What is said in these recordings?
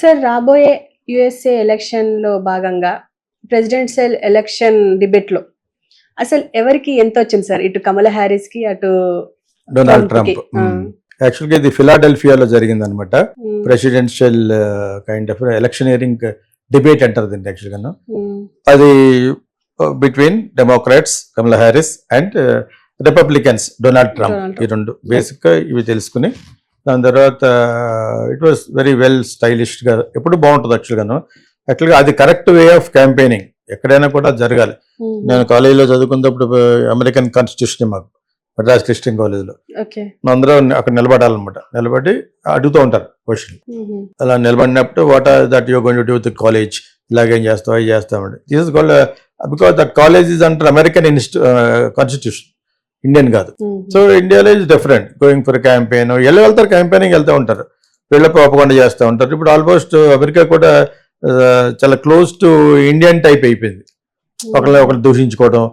Sir రాబోయే USA ఎలక్షన్లో భాగంగా ప్రెసిడెన్షియల్ ఎలక్షన్ డిబేట్లో అసలు ఎవరికి ఎంత వచ్చింది సార్? ఇటు కమలా హ్యారిస్కి, అటు డొనాల్డ్ ట్రంప్. యాక్చువల్గా ఇది ఫిలాడెల్ఫియాలో జరిగింది అనమాట. Presidential kind of electioneering debate అంటారు దీన్ని యాక్చువల్గా. అది between Democrats Kamala Harris and Republicans Donald Trump. ఈ రెండు బేసిక్ గా ఇవి తెలుసుకుని దాని తర్వాత ఇట్ వాస్ వెరీ వెల్ స్టైలిష్గా ఎప్పుడు బాగుంటుంది యాక్చువల్గా అది కరెక్ట్ వే ఆఫ్ క్యాంపెయినింగ్ ఎక్కడైనా కూడా జరగాలి. నేను కాలేజీలో చదువుకున్నప్పుడు అమెరికన్ కాన్స్టిట్యూషన్ మాకు మద్రాస్ క్రిస్టియన్ కాలేజీలో అందరూ అక్కడ నిలబడాలన్నమాట. నిలబడి అడుగుతూ ఉంటారు క్వశ్చన్. అలా నిలబడినప్పుడు what are that you going to do with college, ఇలాగేం చేస్తావు అవి చేస్తామండి. This is called because that college is under American constitution, Indian కాదు. సో ఇండియాలో is different. Going for campaign వెళ్తారు, క్యాంపెయినింగ్ వెళ్తూ ఉంటారు, వీళ్ళ పాపకుండా చేస్తూ ఉంటారు. ఇప్పుడు ఆల్మోస్ట్ అమెరికా కూడా చాలా క్లోజ్ టు ఇండియన్ టైప్ అయిపోయింది. ఒకరు దూషించుకోవడం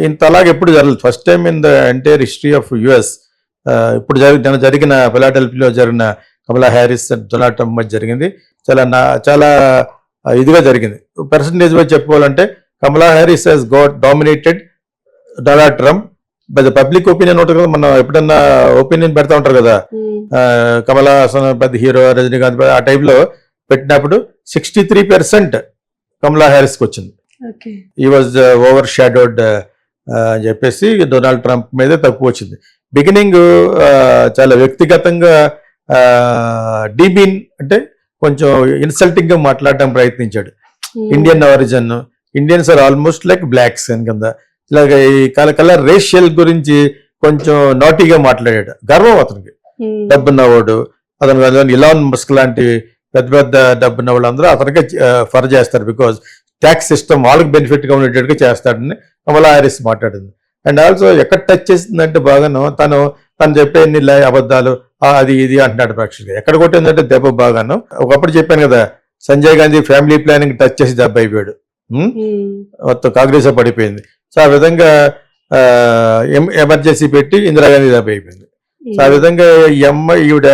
ఇంత అలాగే ఎప్పుడు జరగలేదు. First time in the entire history of US ఇప్పుడు జరిగిన ఫిలాడెల్ఫియాలో జరిగిన Kamala Harris and Donald Trump మధ్య జరిగింది. చాలా ఇదిగా జరిగింది. పర్సంటేజ్ వైజ్ చెప్పుకోవాలంటే Kamala Harris has got dominated Donald Trump by the public opinion ఉంటుంది కదా. మనం ఎప్పుడన్నా ఒపీనియన్ పెడతా ఉంటారు కదా, కమలా హాసన్ పెద్ద హీరో, రజనీకాంత్ ఆ టైంలో పెట్టినప్పుడు 63% కమలా హ్యారిస్కి వచ్చింది. ఈ వాజ్ ఓవర్ షాడోడ్ అని చెప్పేసి డొనాల్డ్ ట్రంప్ మీదే తక్కువ వచ్చింది. బిగినింగ్ చాలా వ్యక్తిగతంగా డీబీన్ అంటే కొంచెం ఇన్సల్టింగ్ గా మాట్లాడటం ప్రయత్నించాడు. Indian origin, Indians are almost like blacks అని కింద ఇలాగ ఈ కలర్ రేషియల్ గురించి కొంచెం నాటీగా మాట్లాడాడు. గర్వం అతనికి. డబ్బున్నవాడు అతను, ఇలాన్ మస్క్ లాంటి పెద్ద పెద్ద డబ్బున్న వాళ్ళందరూ అతనికే ఫర్ చేస్తారు. బికాజ్ ట్యాక్స్ సిస్టమ్ వాళ్ళకి బెనిఫిట్ గా ఉండేట్టుగా చేస్తాడని కమలా హ్యారిస్ మాట్లాడింది. అండ్ ఆల్సో ఎక్కడ టచ్ చేసిందంటే బాగాను తను చెప్పే అబద్ధాలు అది ఇది అంటున్నాడు. ప్రేక్షకులు ఎక్కడ కొట్టిందంటే దెబ్బ బాగాను. ఒకప్పుడు చెప్పాను కదా, Sanjay Gandhi family planning touch చేసి దెబ్బ అయిపోయాడు, మొత్తం కాంగ్రెస్ పడిపోయింది. సో ఆ విధంగా ఎమర్జెన్సీ పెట్టి ఇందిరాగాంధీ దెబ్బ అయిపోయింది. సో ఆ విధంగా ఈ అమ్మాయి ఈవిడ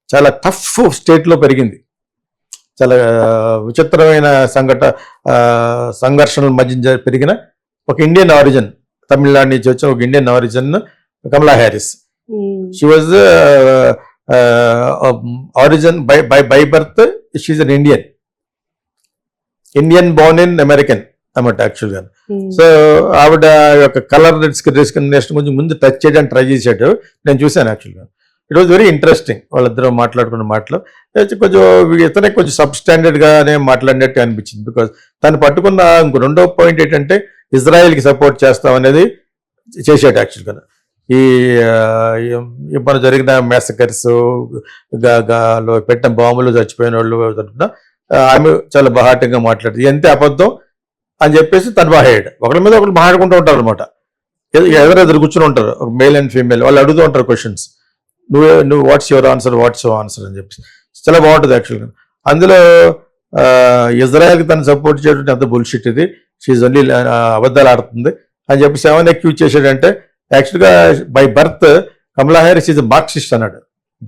చాలా టఫ్ స్టేట్ లో పెరిగింది. చాలా విచిత్రమైన సంఘర్షణల మధ్య పెరిగిన ఒక ఇండియన్ ఆరిజిన్, తమిళనాడు నుంచి వచ్చిన ఒక Indian origin Kamala Harris. She was origin by birth she an Indian born in American అన్నమాట యాక్చువల్గా. సో ఆవిడ యొక్క కలర్ డిస్క్రిమినేషన్ కొంచెం ముందు టచ్ చేయడానికి ట్రై చేశాడు, నేను చూశాను యాక్చువల్గా. It was very interesting. వాళ్ళిద్దరూ మాట్లాడుకున్న మాటలు కొంచెం ఇతనే కొంచెం సబ్ స్టాండర్డ్ గానే మాట్లాడినట్టు అనిపించింది. బికాజ్ తను పట్టుకున్న ఇంకో రెండో పాయింట్ ఏంటంటే ఇజ్రాయెల్కి సపోర్ట్ చేస్తాం అనేది చేశాడు యాక్చువల్గా. ఈ ఇప్పుడు జరిగిన మ్యాసకర్స్ లో పెట్టిన బాంబులు చచ్చిపోయిన వాళ్ళు ఆమె చాలా బహాటంగా మాట్లాడింది. ఎంత అబద్ధం అని చెప్పేసి తను బాగాడు. ఒకరి మీద ఒకరు మాట్లాడుకుంటూ ఉంటారు అనమాట. ఎదురెదురు కూర్చుని ఉంటారు, ఒక మేల్ అండ్ ఫీమేల్. వాళ్ళు అడుగుతూ ఉంటారు క్వశ్చన్స్, నువ్వు వాట్స్ యువర్ ఆన్సర్ అని చెప్పి చాలా బాగుంటుంది యాక్చువల్గా. అందులో ఇజ్రాయెల్కి తను సపోర్ట్ చేయడం అంత బుల్షిట్, ఇది షీజ్ ఓన్లీ అబద్ధాలు ఆడుతుంది అని చెప్పి సెవెన్ అక్యూజ్ చేశాడంటే యాక్చువల్గా by birth Kamala Harris is Marxist అన్నాడు.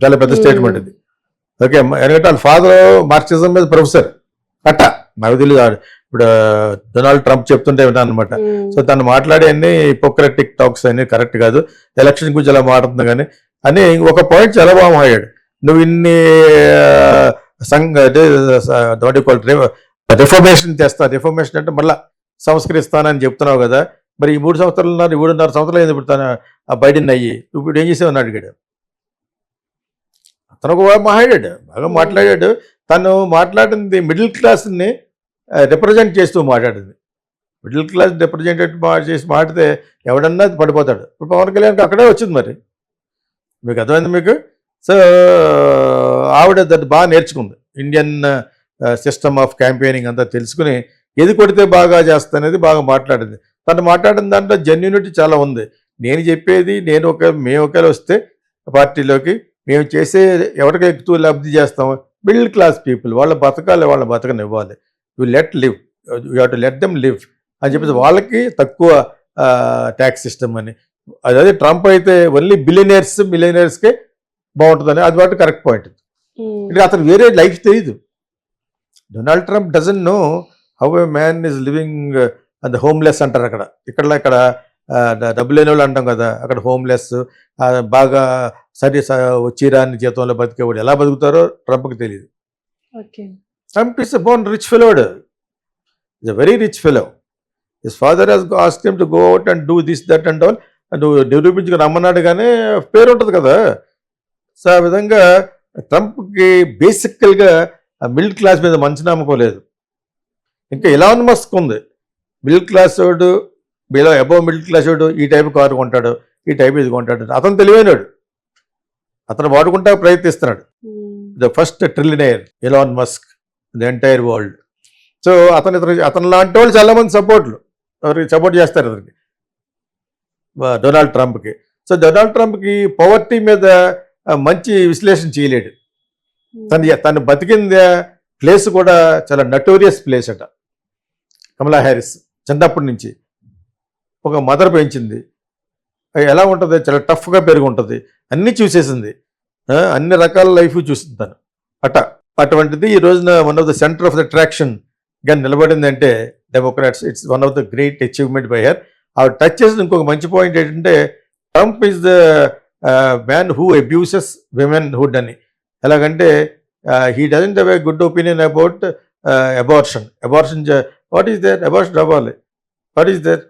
చాలా పెద్ద స్టేట్మెంట్ ఇది. ఓకే, ఎందుకంటే వాళ్ళ ఫాదర్ మార్క్సిజం మీద ప్రొఫెసర్ అట్ట నాకు తెలియదు. ఇప్పుడు డొనాల్డ్ ట్రంప్ చెప్తుంటే విన్నాను అనమాట. సో తను మాట్లాడే అన్ని హిపోక్రటిక్ టాక్స్ అన్ని కరెక్ట్ కాదు, ఎలక్షన్ గురించి అలా మాట్లాడుతుంది కానీ అని ఒక పాయింట్ చాలా బాగా మాట్లాడాడు. నువ్వు ఇన్ని రిఫర్మేషన్ చేస్తా, రిఫర్మేషన్ అంటే మళ్ళీ సంస్కరిస్తానని చెప్తున్నావు కదా, మరి ఈ 3 సంవత్సరాలు 3.5 సంవత్సరాలు అయింది ఇప్పుడు తను ఆ బైడెన్ అయ్యి, ఇప్పుడు ఏం చేసావని అడిగాడు. అతను ఒక బాగా మాట్లాడాడు. తను మాట్లాడింది మిడిల్ క్లాస్ని రిప్రజెంట్ చేస్తూ మాట్లాడింది. మిడిల్ క్లాస్ రిప్రజెంటేటివ్ చేసి మాట్లాడితే ఎవడన్నా పడిపోతాడు. ఇప్పుడు పవన్ కళ్యాణ్కి అక్కడే వచ్చింది, మరి మీకు అర్థమైంది మీకు. సో ఆవిడ దాన్ని బాగా నేర్చుకుంది, ఇండియన్ సిస్టమ్ ఆఫ్ క్యాంపెయినింగ్ అంతా తెలుసుకుని ఏది కొడితే బాగా చేస్తా అనేది బాగా మాట్లాడింది. తను మాట్లాడిన దాంట్లో జెన్యూనిటీ చాలా ఉంది. నేను చెప్పేది మేము ఒకవేళ వస్తే పార్టీలోకి మేము చేసే ఎవరికి ఎక్కువ లబ్ధి చేస్తాము, మిడిల్ క్లాస్ పీపుల్ వాళ్ళ బతకాలి, వాళ్ళ బతకనివ్వాలి. You have to let them live అని చెప్పేసి వాళ్ళకి తక్కువ ట్యాక్స్ సిస్టమ్ అని. అదే ట్రంప్ అయితే ఓన్లీ మిలియనర్స్కే బాగుంటుందని, అది వాటి కరెక్ట్ పాయింట్. అంటే అతను వేరే లైఫ్ తెలియదు. Donald Trump doesn't know how a man is living and homeless అంటారు అక్కడ. ఇక్కడ డబ్బు లేని వాళ్ళు అంటాం కదా, అక్కడ హోమ్లెస్ బాగా చీరాని జీతంలో బతికేవాడు ఎలా బతుకుతారో ట్రంప్కి తెలియదు. Trump is born rich fellow, is a very rich fellow. His father has asked him to go out and do this that and all, నువ్వు నిరూపించుకుని రమ్మన్నాడు కానీ పేరు ఉంటుంది కదా. సో ఆ విధంగా ట్రంప్కి బేసికల్గా మిడిల్ క్లాస్ మీద మంచి నమ్మకం లేదు. ఇంకా ఎలాన్ మస్క్ ఉంది, మిడిల్ క్లాస్ వాడు, బిలో అబౌవ్ మిడిల్ క్లాస్ వాడు ఈ టైప్ కారు కొంటాడు, ఈ టైప్ ఇది కొంటాడు. అతను తెలివైనడు, అతను వాడుకుంటా ప్రయత్నిస్తున్నాడు. The first trillionaire Elon Musk the entire world. So అతను లాంటి వాళ్ళు చాలామంది ఎవరికి సపోర్ట్ చేస్తారు అతనికి, డొనాల్డ్ ట్రంప్కి. సో డొనాల్డ్ ట్రంప్కి పవర్టీ మీద మంచి విశ్లేషణ చేయలేడు. తను బతికింది ప్లేస్ కూడా చాలా నటోరియస్ ప్లేస్ అట. కమలా హ్యారిస్ చిన్నప్పటి నుంచి ఒక మదర్ పెంచింది, ఎలా ఉంటుంది, చాలా టఫ్గా పెరిగి ఉంటుంది, అన్నీ చూసేసింది, అన్ని రకాల లైఫ్ చూసింది తను అటువంటిది ఈ రోజున one of the center of the attraction గా నిలబడింది అంటే democrats. It's one of the great achievement by her. ఆవిడ టచ్ చేసిన ఇంకొక మంచి పాయింట్ ఏంటంటే Trump is the man who abuses women hood అని. ఎలాగంటే he doesn't have a good opinion about abortion. What is there, abortion అవ్వాలి, what is there,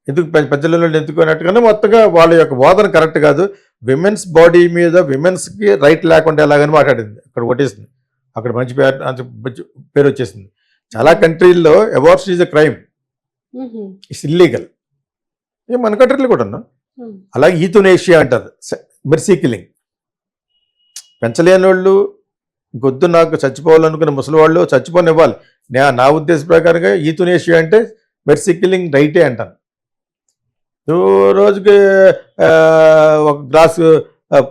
ఎందుకు పెద్దలలో ఎందుకు అన్నట్టుగానే మొత్తంగా వాళ్ళ యొక్క వాదన కరెక్ట్ కాదు. విమెన్స్ బాడీ మీద విమెన్స్కి రైట్ లేకుండా ఎలాగని మాట్లాడింది. అక్కడ కొట్టేసింది, అక్కడ మంచి పేరు వచ్చేసింది. చాలా కంట్రీల్లో abortion is a crime, it's illegal. మన కంట్రీలో కూడా ఉన్నా. అలాగే ఈథునేషియా అంటారు, మెర్సీ కిల్లింగ్. పెంచలేని వాళ్ళు, గొద్దు నాకు చచ్చిపోవాలనుకునే ముసలి వాళ్ళు చచ్చిపోనివ్వాలి. నా ఉద్దేశ ప్రకారంగా ఈథునేషియా అంటే మెర్సీ కిల్లింగ్ రైటే అంటాను. రోజుకి ఒక గ్లాసు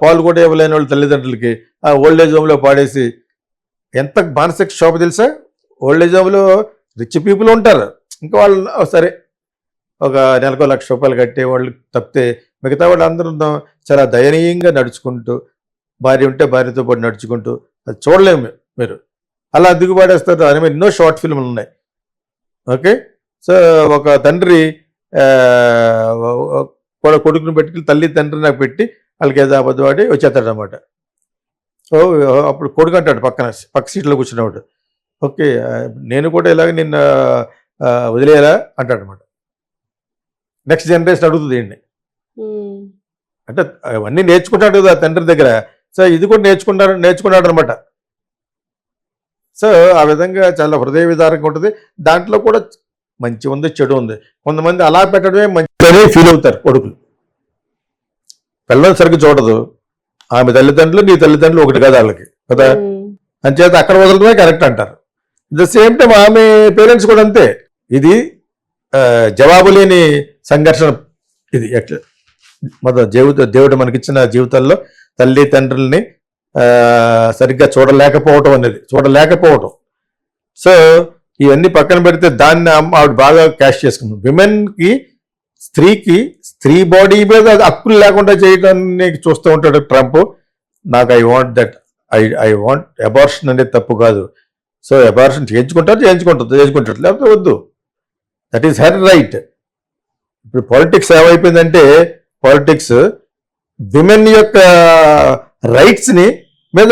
పాలు కూడా ఇవ్వలేని వాళ్ళు తల్లిదండ్రులకి ఓల్డ్ ఏజ్ హోమ్లో పాడేసి ఎంత మానసిక శోభ తెలుసా. ఓల్డ్ ఏజ్ హోమ్లో రిచ్ పీపుల్ ఉంటారు, ఇంకా వాళ్ళు సరే ఒక నెలకు ₹1,00,000 కట్టేవాళ్ళు తప్పితే మిగతా వాళ్ళు అందరూ చాలా దయనీయంగా నడుచుకుంటూ, భార్య ఉంటే భార్యతో పాటు నడుచుకుంటూ, అది చూడలేము మీరు, అలా దిగుబడేస్తారు. అని ఎన్నో షార్ట్ ఫిల్మ్లు ఉన్నాయి. ఓకే, సో ఒక తండ్రి కొడుకుని పెట్టి తల్లి తండ్రి నాకు పెట్టి వాళ్ళకి ఏదో అబద్ధవాడి వచ్చేస్తాడు అనమాట. సో అప్పుడు కొడుకు అంటాడు పక్క సీట్లో కూర్చున్నవాడు, ఓకే నేను కూడా ఇలాగ నిన్న వదిలేయాలా అంటాడు అనమాట. నెక్స్ట్ జనరేషన్ అడుగుతుంది ఏంటి అంటే అవన్నీ నేర్చుకుంటాడు కదా తండ్రి దగ్గర. సో ఇది కూడా నేర్చుకున్నాడు అనమాట. సో ఆ విధంగా చాలా హృదయ విదారంగా ఉంటుంది. దాంట్లో కూడా మంచి ఉంది, చెడు ఉంది. కొంతమంది అలా పెట్టడమే మంచిగానే ఫీల్ అవుతారు కొడుకులు. పిల్లలు సరిగ్గా చూడదు, ఆమె తల్లిదండ్రులు నీ తల్లిదండ్రులు ఒకటి కదా వాళ్ళకి కదా, అంచేత అక్కడ వదలడమే కరెక్ట్ అంటారు. ద సేమ్ టైం ఆమె పేరెంట్స్ కూడా అంతే. ఇది జవాబు లేని సంఘర్షణ. ఇది దేవుడు మనకిచ్చిన జీవితాల్లో తల్లి తండ్రుల్ని సరిగ్గా చూడలేకపోవటం. సో ఇవన్నీ పక్కన పెడితే దాన్ని ఆవిడ బాగా క్యాష్ చేసుకుంది. విమెన్కి, స్త్రీ బాడీ మీద హక్కులు లేకుండా చేయడాన్ని చూస్తూ ఉంటాడు ట్రంప్. నాకు ఐ వాంట్ అబార్షన్ అనేది తప్పు కాదు. సో అబార్షన్ చేయించుకుంటాడు, లేకపోతే వద్దు. That is her right. ఇప్పుడు పాలిటిక్స్ ఏమైపోయిందంటే పాలిటిక్స్ విమెన్ యొక్క రైట్స్ని మీద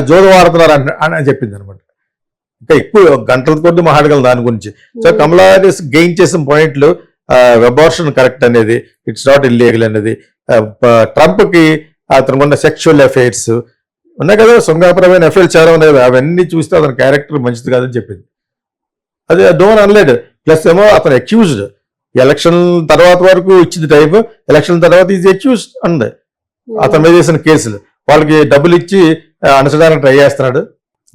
జోరు వాడుతున్నారు అని చెప్పింది అనమాట. ఇంకా ఎక్కువ గంటల కొద్ది మాట్లాడగలం దాని గురించి. సో కమలా హారిస్ గెయిన్ చేసిన పాయింట్లు అబార్షన్ కరెక్ట్ అనేది, ఇట్స్ నాట్ ఇల్లీగల్ అనేది, ట్రంప్కి అతనుకున్న సెక్షువల్ అఫైర్స్ ఉన్నాయి కదా, శృంగారపరమైన అఫైర్స్ చాలా ఉన్నాయి కదా, అవన్నీ చూస్తే అతని క్యారెక్టర్ మంచిది కాదని చెప్పింది. అది డోన్ అనలేడు. ప్లస్ ఏమో అతను అక్యూజ్డ్. ఎలక్షన్ తర్వాత వరకు ఇచ్చింది టైం, ఎలక్షన్ తర్వాత ఈజ్ అక్యూజ్డ్ అంది. అతని మీద చేసిన కేసులు వాళ్ళకి డబ్బులు ఇచ్చి అనసడానికి ట్రై చేస్తున్నాడు.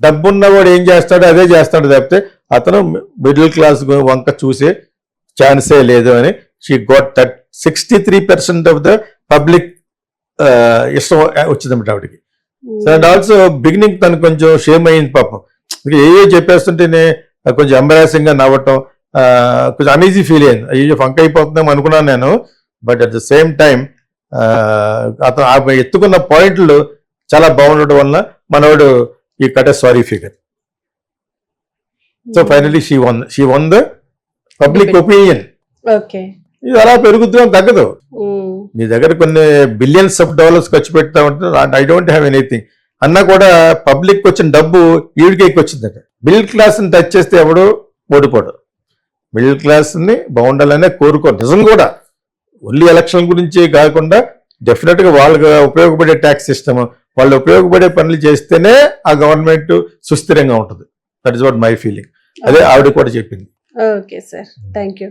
డబ్బున్నవాడు ఏం చేస్తాడో అదే చేస్తాడు తప్పితే అతను మిడిల్ క్లాస్ వంక చూసే ఛాన్సే లేదు అని she got 63% of the public ఇష్టం వచ్చిందన్నమాట ఆవిడకి. సో అండ్ ఆల్సో బిగినింగ్ తను కొంచెం షేమ్ అయింది పాపం. ఏ చెప్పేస్తుంటేనే కొంచెం ఎంబరాసింగ్ గా నవ్వటం, కొంచెం అనీజీ ఫీల్ అయింది. అయ్యో ఫంక్ అయిపోతుందేమో అనుకున్నాను నేను. But at the same time అతను ఎత్తుకున్న పాయింట్లు చాలా బాగుండటం వల్ల మనవాడు ఈ cut sorry figure. So finally she won the public opinion. Okay. ఇది అలా పెరుగుతూ తగ్గదు. నీ దగ్గర కొన్ని బిలియన్స్ ఆఫ్ డాలర్స్ ఖర్చు పెడతా ఉంటే ఐ డోంట్ హ్యావ్ ఎనీథింగ్ అన్నా కూడా పబ్లిక్ వచ్చిన డబ్బు ఈవిడికి వచ్చిందట. మిడిల్ క్లాస్ ని టచ్ చేస్తే ఎవడు ఓడిపోడు. మిడిల్ క్లాస్ ని బాగుండాలనే కోరుకోరు నిజం కూడా. ఓన్లీ ఎలక్షన్ గురించి కాకుండా డెఫినెట్ గా వాళ్ళకి ఉపయోగపడే ట్యాక్స్ సిస్టమ్, వాళ్ళు ఉపయోగపడే పనులు చేస్తేనే ఆ గవర్నమెంట్ సుస్థిరంగా ఉంటుంది. That is what my feeling. అదే ఆవిడ కూడా చెప్పింది. Okay sir, thank you.